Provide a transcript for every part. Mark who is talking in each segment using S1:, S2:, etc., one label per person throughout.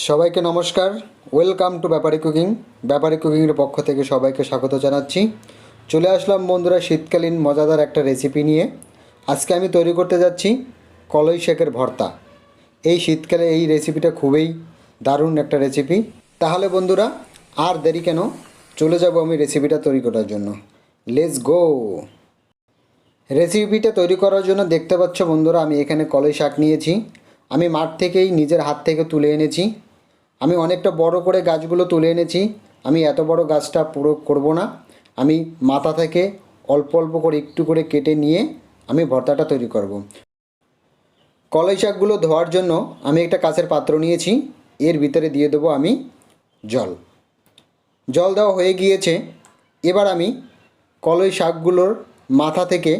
S1: সবাইকে নমস্কার। Welcome to Byapari cooking. Byapari কুকিংয়ের পক্ষ থেকে সবাইকে স্বাগত জানাচ্ছি। চলে আসলাম বন্ধুরা শীতকালীন মজাদার একটা রেসিপি নিয়ে। আজকে আমি তৈরি করতে যাচ্ছি কলই শাকের ভর্তা। এই শীতকালে এই রেসিপিটা খুবই দারুণ একটা রেসিপি। তাহলে বন্ধুরা আর দেরি কেন, চলে যাব আমি রেসিপিটা তৈরি করার জন্য। Let's go. রেসিপিটা তৈরি করার জন্য দেখতে পাচ্ছ বন্ধুরা, আমি এখানে কলই শাক নিয়েছি। আমি মাঠ থেকেই নিজের হাত থেকে তুলে এনেছি। আমি অনেকটা বড় করে গাছগুলো তুলে এনেছি। আমি এত বড় গাছটা পুরো করব না, আমি মাথা থেকে অল্প অল্প করে একটু করে কেটে নিয়ে আমি ভর্তাটা তৈরি করব। কলই শাকগুলো ধোয়ার জন্য আমি একটা কাঁচের পাত্র নিয়েছি। এর ভিতরে দিয়ে দেবো আমি জল। জল দেওয়া হয়ে গিয়েছে। এবার আমি কলই শাকগুলোর মাথা থেকে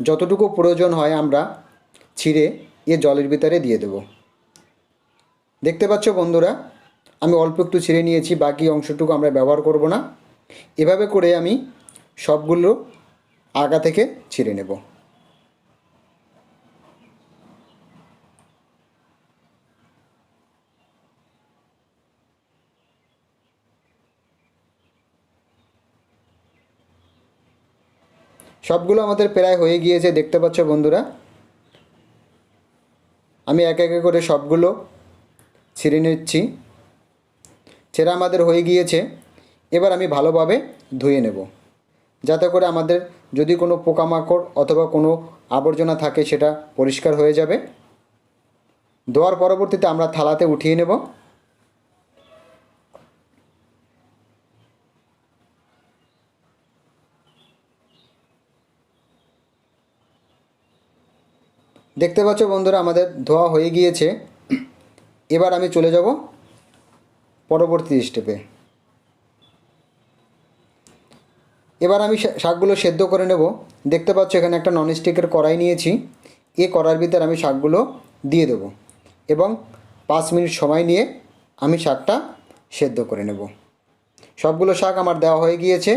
S1: যতটুকু প্রয়োজন হয় আমরা ছিঁড়ে এ জলের ভিতরে দিয়ে দেব। দেখতে পাচ্ছ বন্ধুরা, আমি অল্প একটু ছিঁড়ে নিয়েছি, বাকি অংশটুকু আমরা ব্যবহার করব না। এভাবে করে আমি সবগুলো আগা থেকে ছিঁড়ে নেব। সবগুলো আমাদের প্রায় হয়ে গিয়েছে, দেখতে পাচ্ছ বন্ধুরা। আমি এক এক করে সবগুলো ছিঁড়ে নিচ্ছি। ছেঁড়া আমাদের হয়ে গিয়েছে। এবার আমি ভালোভাবে ধুয়ে নেব, যাতে করে আমাদের যদি কোনো পোকামাকড় অথবা কোনো আবর্জনা থাকে সেটা পরিষ্কার হয়ে যাবে। ধোয়ার পরবর্তীতে আমরা থালাতে উঠিয়ে নেব। দেখতে পাচ্ছ বন্ধুরা, আমাদের ধোয়া হয়ে গিয়েছে। এবার আমি চলে যাব পরবর্তী স্টেপে। এবার আমি শাকগুলো সেদ্ধ করে নেব। দেখতে পাচ্ছ এখানে একটা ননস্টিকের কড়াই নিয়েছি। এই কড়াইয়ের ভিতরে আমি শাকগুলো দিয়ে দেব এবং 5 মিনিট সময় নিয়ে আমি শাকটা সেদ্ধ করে নেব। সবগুলো শাক আমার দেওয়া হয়ে গিয়েছে।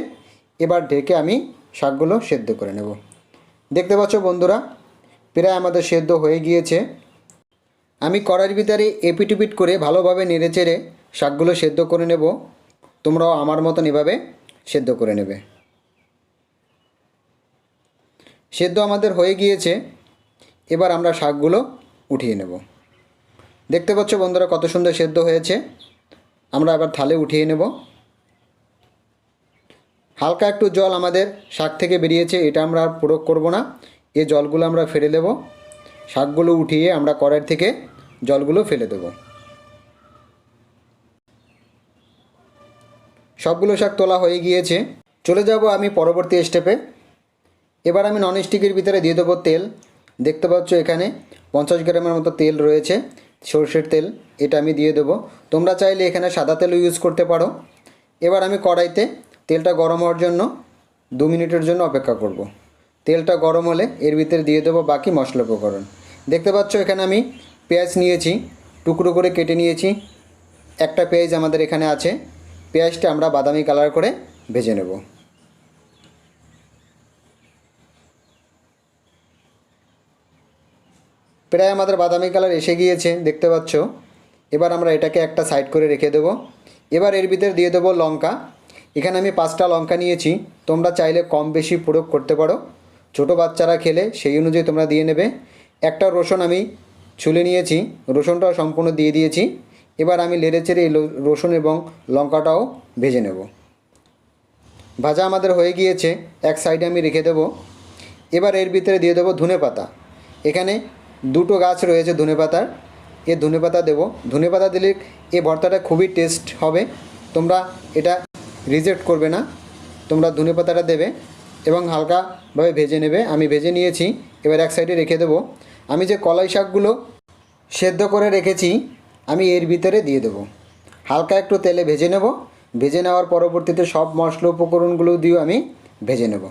S1: এবার ঢেকে আমি শাকগুলো সেদ্ধ করে নেব। দেখতে পাচ্ছ বন্ধুরা, প্রায় আমাদের সেদ্ধ হয়ে গিয়েছে। আমি কড়াইয়ের ভিতরে এপিট করে ভালোভাবে নেড়েচেড়ে শাকগুলো সেদ্ধ করে নেব। তোমরাও আমার মতন এভাবে সেদ্ধ করে নেবে। সেদ্ধ আমাদের হয়ে গিয়েছে। এবার আমরা শাকগুলো উঠিয়ে নেব। দেখতে পাচ্ছ বন্ধুরা কত সুন্দর সেদ্ধ হয়েছে। আমরা আবার থালে উঠিয়ে নেব। হালকা একটু জল আমাদের শাক থেকে বেরিয়েছে, এটা আমরা আর প্রয়োগ করব না। এই জলগুলো আমরা ফেলে দেব। শাকগুলো উঠিয়ে আমরা কড়াই থেকে জলগুলো ফেলে দেব। সবগুলো শাক তোলা হয়ে গিয়েছে। চলে যাব আমি পরবর্তী স্টেপে। এবার আমি ননস্টিকের ভিতরে দিয়ে দেবো তেল। দেখতে পাচ্ছ এখানে 50 গ্রামের মতো তেল রয়েছে, সরষের তেল। এটা আমি দিয়ে দেবো। তোমরা চাইলে এখানে সাদা তেলও ইউজ করতে পারো। এবার আমি কড়াইতে তেলটা গরম হওয়ার জন্য 2 মিনিটের জন্য অপেক্ষা করব। তেলটা গরম হলে এর ভিতরে দিয়ে দেবো বাকি মশলা উপকরণ। দেখতে পাচ্ছ এখানে আমি পেঁয়াজ নিয়েছি, টুকরো করে কেটে নিয়েছি। একটা পেঁয়াজ আমাদের এখানে আছে। পেঁয়াজটা আমরা বাদামি কালার করে ভেজে নেব। প্রায় আমাদের বাদামি কালার এসে গিয়েছে, দেখতে পাচ্ছ। এবার আমরা এটাকে একটা সাইড করে রেখে দেব। এবার এর ভিতরে দিয়ে দেবো লঙ্কা। এখানে আমি 5টা লঙ্কা নিয়েছি। তোমরা চাইলে কম বেশি প্রয়োগ করতে পারো, ছোটো বাচ্চারা খেলে সেই অনুযায়ী তোমরা দিয়ে নেবে। একটা রসুন আমি ছুলে নিয়েছি, রসুনটাও সম্পূর্ণ দিয়ে দিয়েছি। এবার আমি নেড়েচেড়ে এই রসুন এবং লঙ্কাটাও ভেজে নেব। ভাজা আমাদের হয়ে গিয়েছে, এক সাইডে আমি রেখে দেব। এবার এর ভিতরে দিয়ে দেবো ধনেপাতা। এখানে 2টো গাছ রয়েছে ধনেপাতার, এ ধনেপাতা দেবো। ধনেপাতা দিলে এ ভর্তাটা খুবই টেস্ট হবে। তোমরা এটা রিজেক্ট করবে না, তোমরা ধনেপাতাটা দেবে এবং হালকাভাবে ভেজে নেবে। আমি ভেজে নিয়েছি, এবার এক সাইডে রেখে দেবো। আমি যে কলাই শাকগুলো সেদ্ধ করে রেখেছি আমি এর ভিতরে দিয়ে দেবো। হালকা একটু তেলে ভেজে নেব। ভেজে নেওয়ার পরবর্তীতে সব মশলা উপকরণগুলো দিয়েও আমি ভেজে নেব।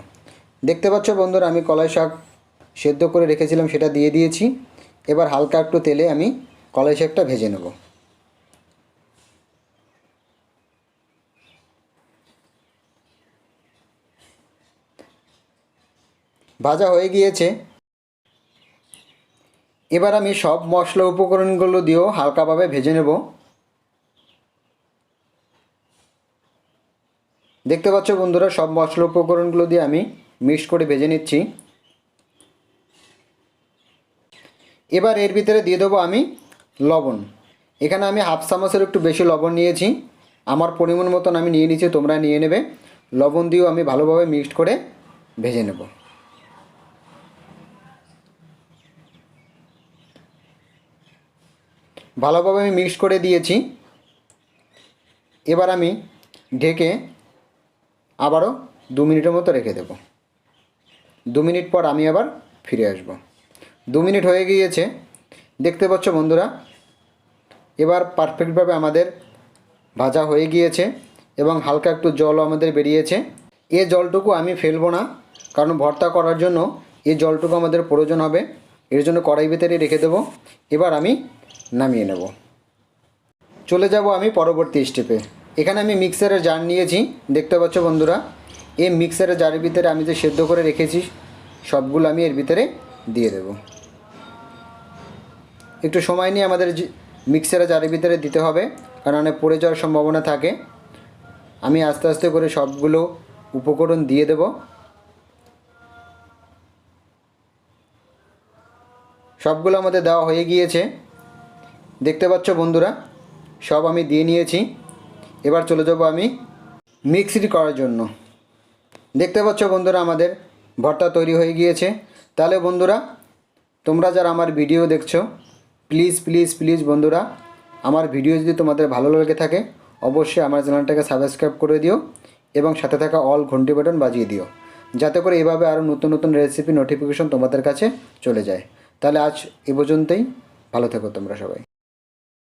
S1: দেখতে পাচ্ছ বন্ধুরা, আমি কলাই শাক সেদ্ধ করে রেখেছিলাম সেটা দিয়ে দিয়েছি। এবার হালকা একটু তেলে আমি কলাই শাকটা ভেজে নেব। ভাজা হয়ে গিয়েছে। এবার আমি সব মশলা উপকরণগুলো দিয়েও হালকাভাবে ভেজে নেব। দেখতে পাচ্ছ বন্ধুরা, সব মশলা উপকরণগুলো দিয়ে আমি মিক্স করে ভেজে নিচ্ছি। এবার এর ভিতরে দিয়ে দেবো আমি লবণ। এখানে আমি হাফ চামচের একটু বেশি লবণ নিয়েছি। আমার পরিমাণ মতন আমি নিয়ে নিচ্ছি, তোমরা নিয়ে নেবে। লবণ দিয়েও আমি ভালোভাবে মিক্সড করে ভেজে নেব। ভালোভাবে আমি মিক্স করে দিয়েছি। এবার আমি ঢেকে আবারও 2 মিনিটের মতো রেখে দেব। 2 মিনিট পর আমি আবার ফিরে আসব। 2 মিনিট হয়ে গিয়েছে, দেখতে পাচ্ছ বন্ধুরা। এবার পারফেক্টভাবে আমাদের ভাজা হয়ে গিয়েছে এবং হালকা একটু জলও আমাদের বেরিয়েছে। এই জলটুকু আমি ফেলবো না, কারণ ভর্তা করার জন্য এই জলটুকু আমাদের প্রয়োজন হবে। এর জন্য কড়াই ভিতরে রেখে দেবো। এবার আমি নামিয়ে নেব। চলে যাব আমি পরবর্তী স্টেপে। এখানে আমি মিক্সারের জার নিয়েছি, দেখতে পাচ্ছ বন্ধুরা। এই মিক্সারের জারের ভিতরে আমি যে সেদ্ধ করে রেখেছি সবগুলো আমি এর ভিতরে দিয়ে দেব। একটু সময় নিয়ে আমাদের মিক্সারের জারের ভিতরে দিতে হবে, কারণ পড়ে যাওয়ার সম্ভাবনা থাকে। আমি আস্তে আস্তে করে সবগুলো উপকরণ দিয়ে দেব। সবগুলো আমাদের দেওয়া হয়ে গিয়েছে, দেখতে পাচ্ছ বন্ধুরা। সব আমি দিয়ে নিয়েছি। এবার চলে যাব আমি মিক্সড করার জন্য। দেখতে পাচ্ছ বন্ধুরা, আমাদের ভর্তা তৈরি হয়ে গিয়েছে। তাহলে বন্ধুরা, তোমরা যারা আমার ভিডিও দেখছো, প্লিজ প্লিজ প্লিজ বন্ধুরা, আমার ভিডিও যদি তোমাদের ভালো লেগে থাকে অবশ্যই আমার চ্যানেলটাকে সাবস্ক্রাইব করে দিও এবং সাথে থাকা অল ঘন্টি বাটন বাজিয়ে দিও, যাতে করে এভাবে আরও নতুন নতুন রেসিপি নোটিফিকেশন তোমাদের কাছে চলে যায়। তাহলে আজ এ পর্যন্তই। ভালো থেকো তোমরা সবাই।